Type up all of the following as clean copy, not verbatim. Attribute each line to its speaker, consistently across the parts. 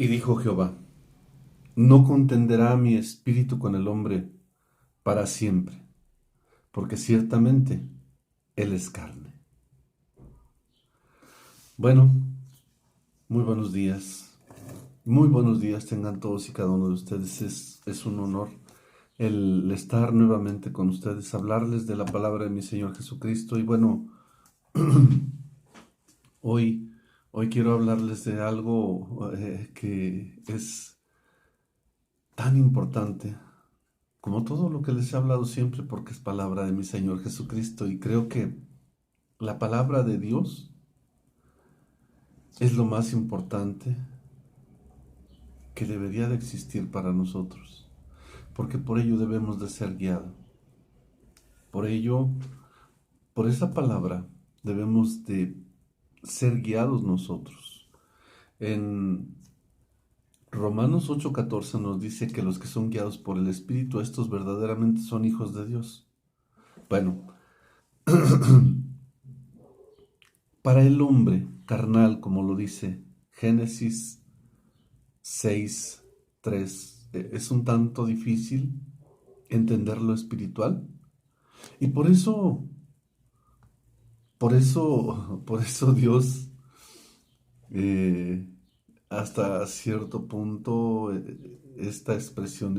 Speaker 1: Y dijo Jehová, no contenderá mi espíritu con el hombre para siempre, porque ciertamente él es carne. Bueno, muy buenos días. Muy buenos días tengan todos y cada uno de ustedes. Es un honor el estar nuevamente con ustedes, hablarles de la palabra de mi Señor Jesucristo. Y bueno, hoy, hoy quiero hablarles de algo que es tan importante como todo lo que les he hablado siempre, porque es palabra de mi Señor Jesucristo. Y creo que la palabra de Dios es lo más importante que debería de existir para nosotros, porque por ello debemos de ser guiados. Por ello, por esa palabra debemos de ser guiados nosotros. En Romanos 8:14 nos dice que los que son guiados por el Espíritu, estos verdaderamente son hijos de Dios. Bueno, para el hombre carnal, como lo dice Génesis 6:3, es un tanto difícil entender lo espiritual. Y por eso Dios, eh, hasta cierto punto, esta expresión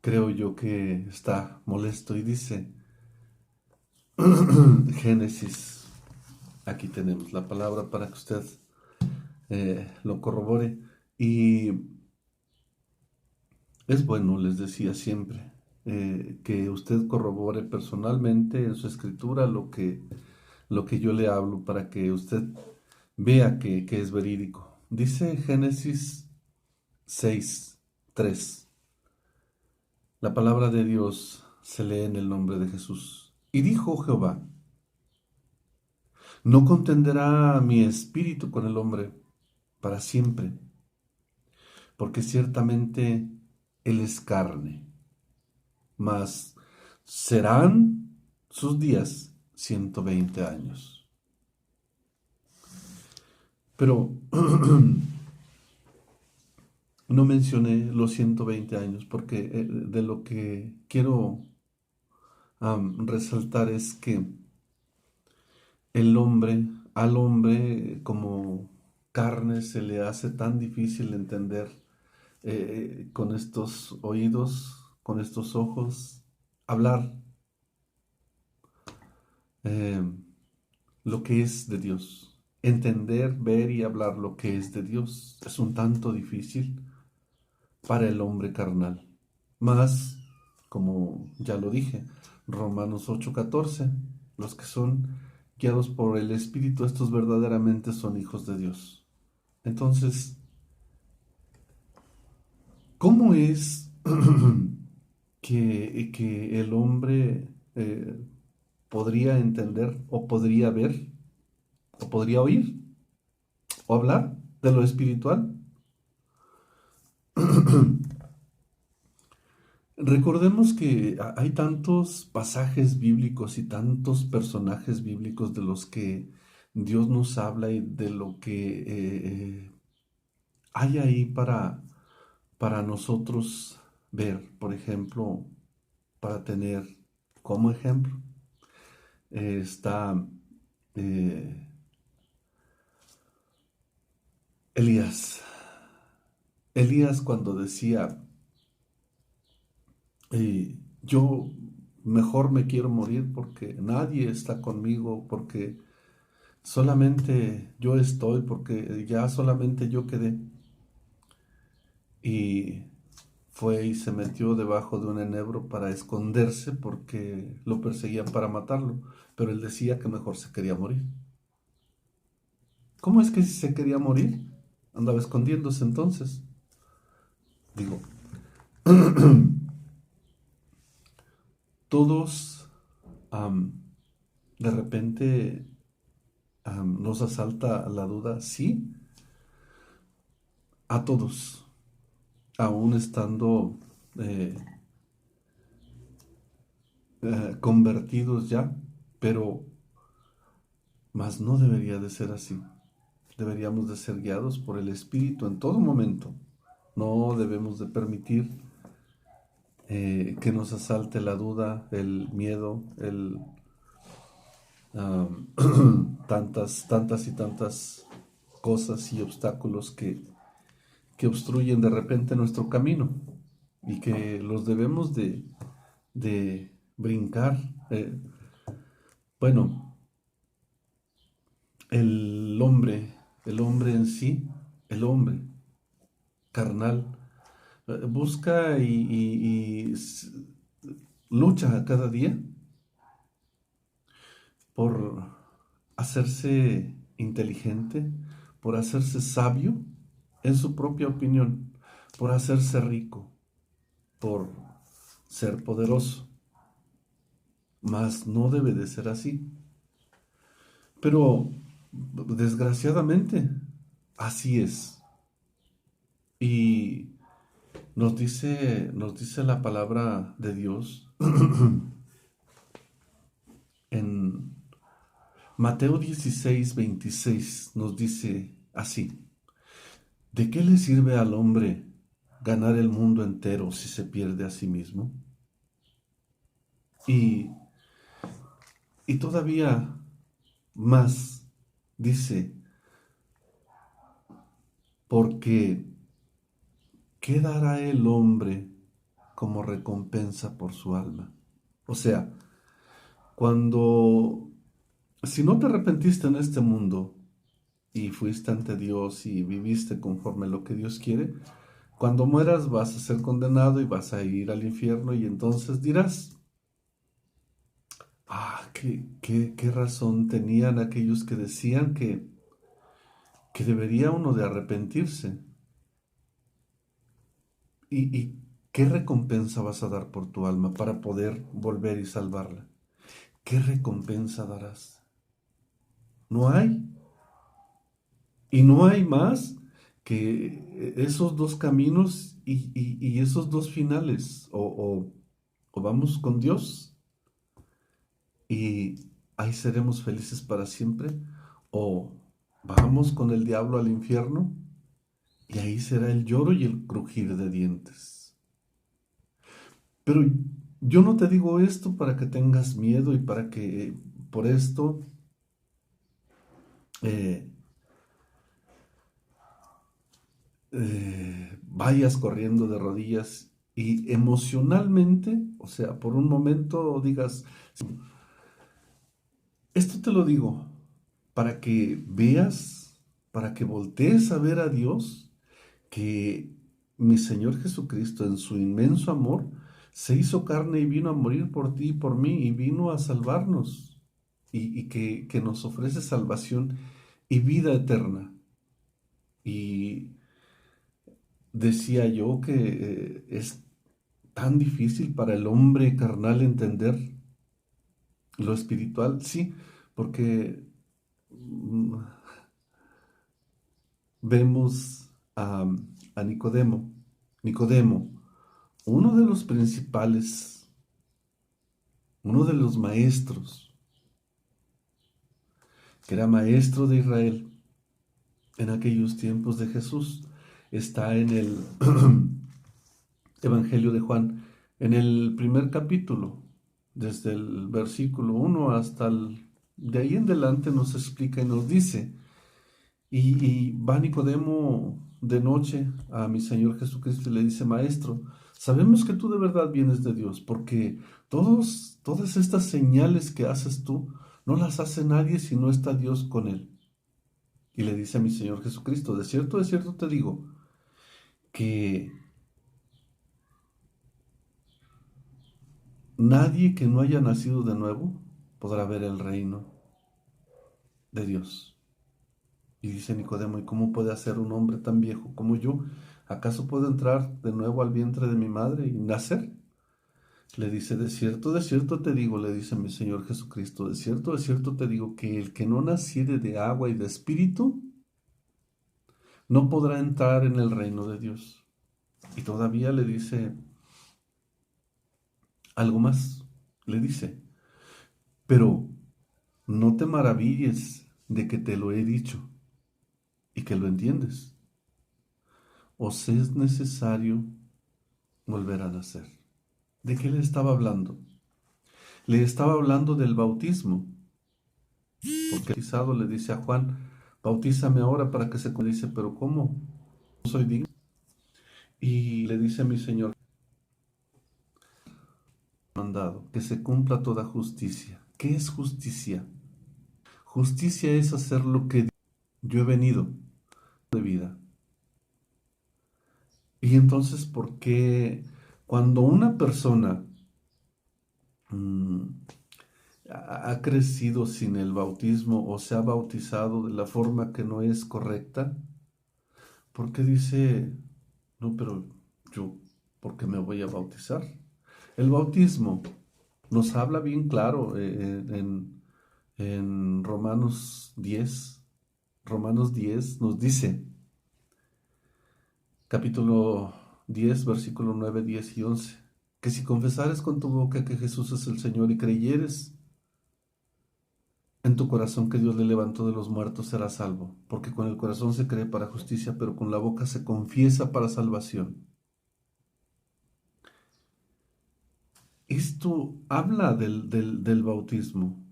Speaker 1: creo yo que está molesto y dice, Génesis, aquí tenemos la palabra para que usted lo corrobore. Y es bueno, les decía siempre, que usted corrobore personalmente en su escritura lo que yo le hablo para que usted vea que es verídico. Dice Génesis 6:3. La palabra de Dios se lee en el nombre de Jesús. Y dijo Jehová, no contenderá mi espíritu con el hombre para siempre, porque ciertamente él es carne, mas serán sus días 120 años. Pero no mencioné los 120 años porque de lo que quiero resaltar es que al hombre como carne se le hace tan difícil entender, con estos oídos, con estos ojos, hablar eh, lo que es de Dios. Entender, ver y hablar lo que es de Dios es un tanto difícil para el hombre carnal. Más, como ya lo dije, Romanos 8:14, los que son guiados por el Espíritu, estos verdaderamente son hijos de Dios. Entonces, ¿cómo es que el hombre podría entender o podría ver o podría oír o hablar de lo espiritual? Recordemos que hay tantos pasajes bíblicos y tantos personajes bíblicos de los que Dios nos habla y de lo que hay ahí para nosotros ver. Por ejemplo, para tener como ejemplo, está eh, Elías. Elías cuando decía, yo mejor me quiero morir porque nadie está conmigo, porque solamente yo estoy, porque ya solamente yo quedé. Y fue y se metió debajo de un enebro para esconderse porque lo perseguían para matarlo, pero él decía que mejor se quería morir. ¿Cómo es que si se quería morir? Andaba escondiéndose entonces. Digo, todos am, de repente nos asalta la duda, sí, a todos, aún estando eh, convertidos ya, pero más no debería de ser así. Deberíamos de ser guiados por el Espíritu en todo momento. No debemos de permitir que nos asalte la duda, el miedo, tantas y tantas cosas y obstáculos que obstruyen de repente nuestro camino y que los debemos de brincar. Bueno, el hombre en sí, el hombre carnal, busca y lucha cada día por hacerse inteligente, por hacerse sabio en su propia opinión, por hacerse rico, por ser poderoso. Mas no debe de ser así. Pero desgraciadamente así es. Y nos dice la palabra de Dios en Mateo 16:26 nos dice así: ¿de qué le sirve al hombre ganar el mundo entero si se pierde a sí mismo? Y, y todavía más dice, porque ¿qué dará el hombre como recompensa por su alma? O sea, cuando, si no te arrepentiste en este mundo y fuiste ante Dios y viviste conforme a lo que Dios quiere, cuando mueras vas a ser condenado y vas a ir al infierno y entonces dirás, qué razón tenían aquellos que decían que debería uno de arrepentirse. ¿Y qué recompensa vas a dar por tu alma para poder volver y salvarla? ¿Qué recompensa darás? No hay. Y no hay más que esos dos caminos y esos dos finales. O vamos con Dios y ahí seremos felices para siempre, o vamos con el diablo al infierno y ahí será el lloro y el crujir de dientes. Pero yo no te digo esto para que tengas miedo y para que por esto eh, vayas corriendo de rodillas y emocionalmente, o sea, por un momento digas, esto te lo digo para que veas, para que voltees a ver a Dios, que mi Señor Jesucristo en su inmenso amor se hizo carne y vino a morir por ti y por mí y vino a salvarnos y que nos ofrece salvación y vida eterna. Y decía yo que es tan difícil para el hombre carnal entender lo espiritual, sí, porque vemos a Nicodemo. Nicodemo, uno de los principales, uno de los maestros, que era maestro de Israel en aquellos tiempos de Jesús, está en el Evangelio de Juan, en el primer capítulo, desde el versículo 1 hasta de ahí en adelante nos explica y nos dice, y va Nicodemo de noche a mi Señor Jesucristo y le dice, Maestro, sabemos que tú de verdad vienes de Dios, porque todas estas señales que haces tú, no las hace nadie si no está Dios con él. Y le dice a mi Señor Jesucristo, de cierto te digo, que nadie que no haya nacido de nuevo podrá ver el reino de Dios. Y dice Nicodemo, ¿y cómo puede hacer un hombre tan viejo como yo? ¿Acaso puedo entrar de nuevo al vientre de mi madre y nacer? Le dice, de cierto te digo, le dice mi Señor Jesucristo, de cierto te digo, que el que no naciere de agua y de espíritu, no podrá entrar en el reino de Dios. Y todavía le dice algo más, le dice, pero no te maravilles de que te lo he dicho, y que lo entiendes. Os es necesario volver a nacer. ¿De qué le estaba hablando? Le estaba hablando del bautismo. Porque el bautizado le dice a Juan, bautízame ahora para que se dice, pero ¿cómo? No soy digno. Y le dice a mi Señor, mandado, que se cumpla toda justicia. ¿Qué es justicia? Justicia es hacer lo que yo he venido de vida. Y entonces, ¿por qué cuando una persona mm, ha crecido sin el bautismo o se ha bautizado de la forma que no es correcta? ¿Por qué dice, no, pero yo, ¿por qué me voy a bautizar? El bautismo nos habla bien claro en Romanos 10. Romanos 10 nos dice, capítulo 10, versículo 9, 10 y 11, que si confesares con tu boca que Jesús es el Señor y creyeres en tu corazón que Dios le levantó de los muertos, serás salvo, porque con el corazón se cree para justicia, pero con la boca se confiesa para salvación. Esto habla del bautismo.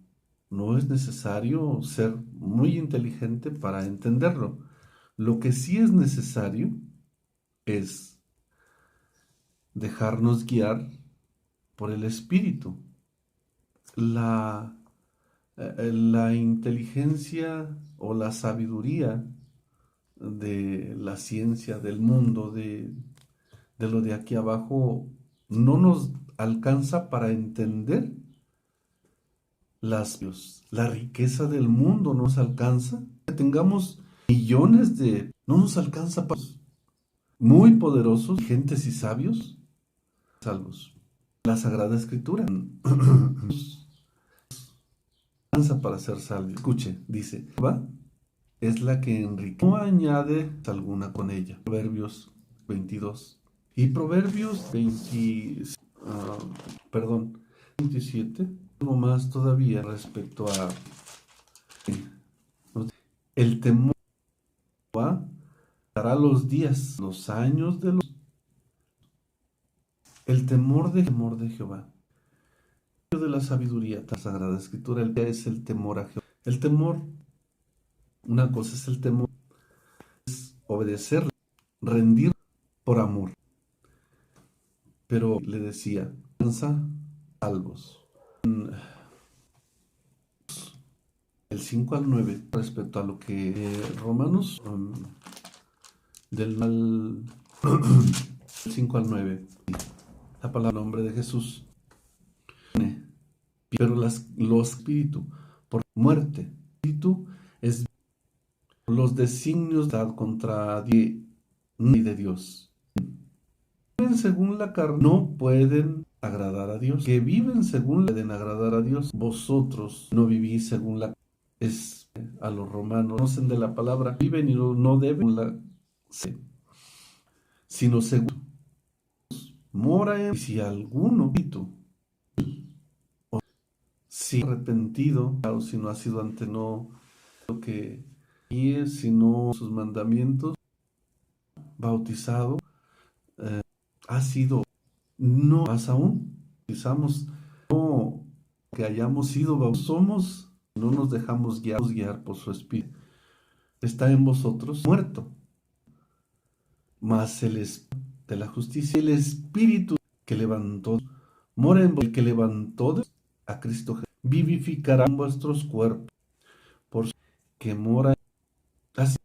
Speaker 1: No es necesario ser muy inteligente para entenderlo. Lo que sí es necesario es dejarnos guiar por el Espíritu. La inteligencia o la sabiduría de la ciencia, del mundo, de lo de aquí abajo, no nos alcanza para entender la riqueza del mundo, no nos alcanza. Que tengamos millones no nos alcanza para muy poderosos, gentes y sabios, salvos. La Sagrada Escritura alcanza para ser salvo. Escuche, dice, Jehová es la que enriquece, no añade alguna con ella. Proverbios 22. Y Proverbios 27, algo más todavía respecto a el temor dará los días, los años el temor de Jehová. De la sabiduría, la Sagrada Escritura, el que es el temor a Jehová. El temor, una cosa es el temor, es obedecer, rendir por amor. Pero le decía, salvos. El 5 al 9, respecto a lo que Romanos, del 5 al 9, la palabra nombre de Jesús. Pero los espíritu, por muerte, espíritu es los designios contra de Dios. Viven según la carne, no pueden agradar a Dios. Que viven según pueden agradar a Dios. Vosotros no vivís según la es a los romanos, conocen de la palabra, viven y no deben sino según mora en, y si alguno si arrepentido, o si no ha sido ante no lo que y si no sus mandamientos, bautizado, ha sido, no más aún, bautizamos, no que hayamos sido bautizados, somos, no nos dejamos guiar por su espíritu. Está en vosotros muerto, mas el espíritu de la justicia, el espíritu que levantó, mora en el que levantó a Cristo Jesús, vivificará en vuestros cuerpos, por que mora así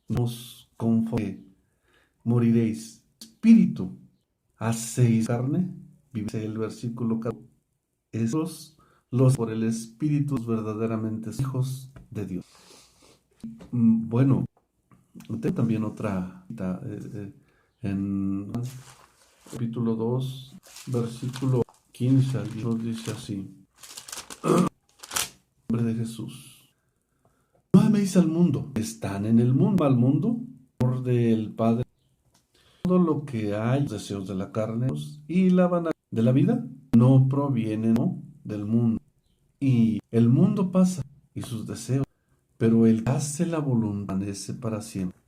Speaker 1: nos conforme, moriréis. Espíritu, hacéis carne, vive el versículo 14. Esos los por el Espíritu verdaderamente hijos de Dios. Bueno, tengo también otra en capítulo 2, versículo 15, nos dice así: nombre de Jesús. No améis al mundo, están en el mundo, al mundo, por del Padre. Todo lo que hay, los deseos de la carne y la vanidad de la vida, no provienen del mundo. Y el mundo pasa y sus deseos, pero el que hace la voluntad permanece para siempre.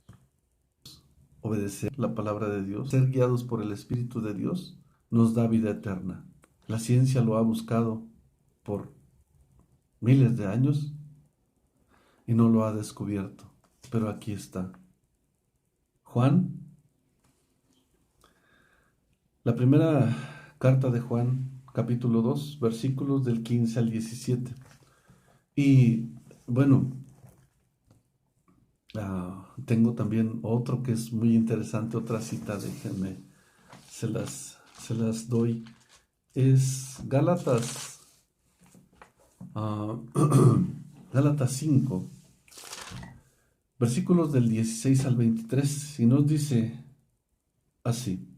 Speaker 1: Obedecer la palabra de Dios, ser guiados por el Espíritu de Dios, nos da vida eterna. La ciencia lo ha buscado por miles de años y no lo ha descubierto, pero aquí está. Juan, la primera carta de Juan, capítulo 2, versículos del 15 al 17. Y bueno, tengo también otro que es muy interesante, otra cita, déjenme, se las doy. Es Gálatas, Gálatas 5, versículos del 16 al 23, y nos dice así.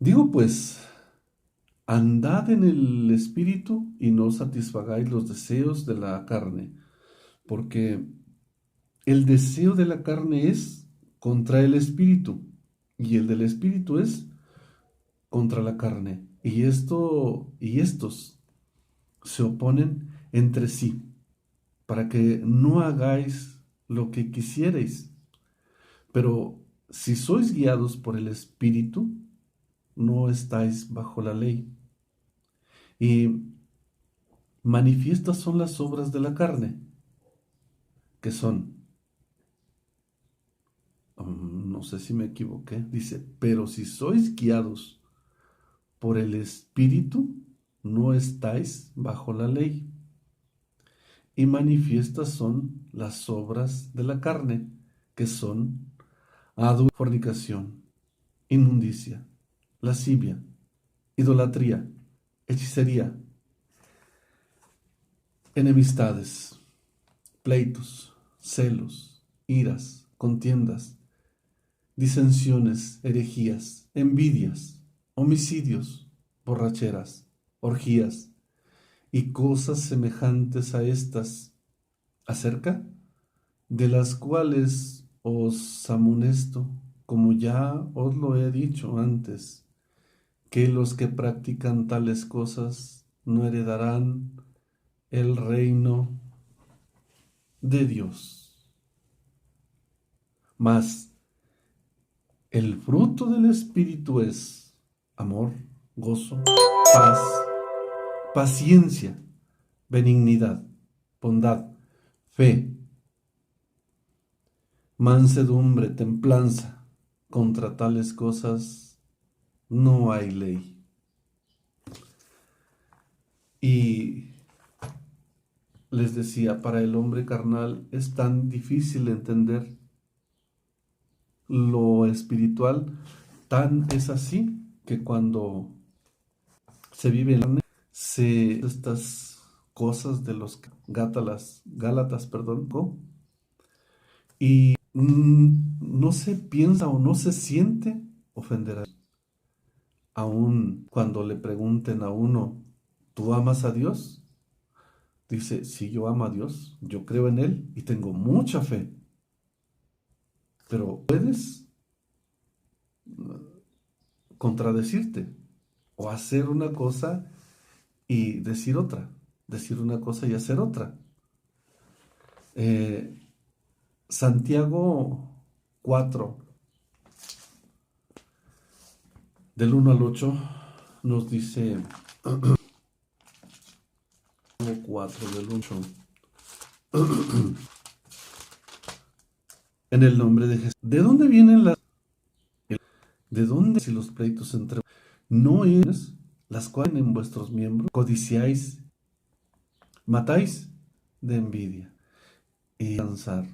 Speaker 1: Digo pues, andad en el Espíritu y no satisfagáis los deseos de la carne, porque el deseo de la carne es contra el Espíritu, y el del Espíritu es contra la carne. Y estos se oponen entre sí, para que no hagáis lo que quisierais. Pero si sois guiados por el Espíritu, no estáis bajo la ley. Y manifiestas son las obras de la carne, que son, no sé si me equivoqué, dice, pero si sois guiados por el Espíritu, no estáis bajo la ley. Y manifiestas son las obras de la carne, que son adulterio, fornicación, inmundicia, lascivia, idolatría, hechicería, enemistades, pleitos, celos, iras, contiendas, disensiones, herejías, envidias, homicidios, borracheras, orgías y cosas semejantes a estas, acerca de las cuales os amonesto, como ya os lo he dicho antes, que los que practican tales cosas no heredarán el reino de Dios. Mas el fruto del Espíritu es amor, gozo, paz, paciencia, benignidad, bondad, fe, mansedumbre, templanza. Contra tales cosas no hay ley. Y les decía, para el hombre carnal es tan difícil entender lo espiritual, tan es así que cuando se vive en la carne, estas cosas de los Gálatas, perdón, y no se piensa o no se siente ofender a Dios. Aún cuando le pregunten a uno, ¿tú amas a Dios? Dice, sí, yo amo a Dios, yo creo en Él y tengo mucha fe. Pero puedes contradecirte o hacer una cosa y decir otra, decir una cosa y hacer otra. Santiago 4, del 1 al 8, nos dice, 4 del 8, en el nombre de Jesús. ¿De dónde vienen de dónde si los pleitos entre no es las cuales en vuestros miembros codiciáis, matáis de envidia y lanzar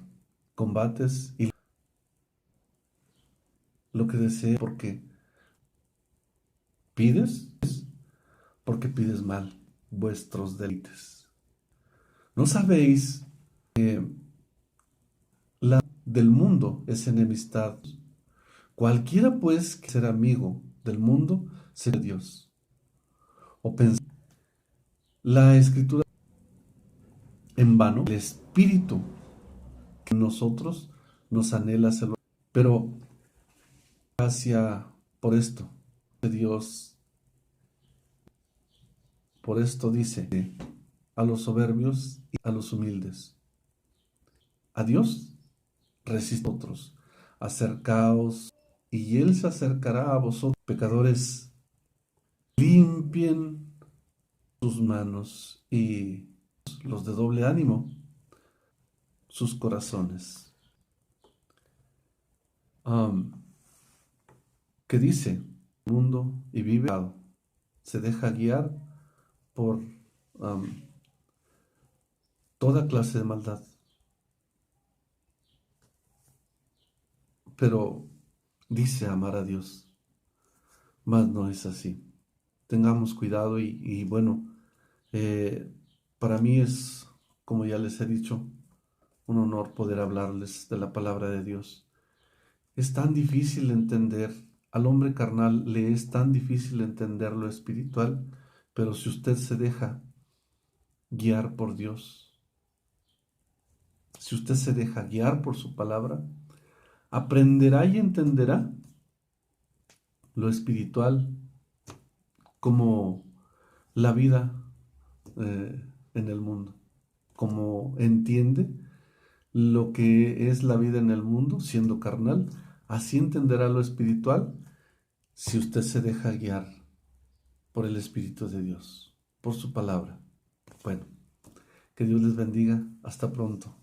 Speaker 1: combates y lo que desea porque pides porque pides mal vuestros deleites. ¿No sabéis que la del mundo es enemistad? Cualquiera pues que ser amigo del mundo será Dios. O pensar la escritura en vano, el espíritu que en nosotros nos anhela hacerlo. Pero gracias por esto de Dios, por esto dice, a los soberbios y a los humildes. A Dios resistid a vosotros, acercaos, y Él se acercará a vosotros. Pecadores, limpien sus manos y los de doble ánimo, sus corazones. Que dice, mundo y vive, se deja guiar por toda clase de maldad. Pero dice amar a Dios, mas no es así. Tengamos cuidado y bueno, para mí es, como ya les he dicho, un honor poder hablarles de la palabra de Dios. Es tan difícil entender, al hombre carnal le es tan difícil entender lo espiritual, pero si usted se deja guiar por Dios, si usted se deja guiar por su palabra, aprenderá y entenderá lo espiritual como la vida en el mundo, como entiende lo que es la vida en el mundo siendo carnal, así entenderá lo espiritual si usted se deja guiar por el Espíritu de Dios, por su palabra. Bueno, que Dios les bendiga. Hasta pronto.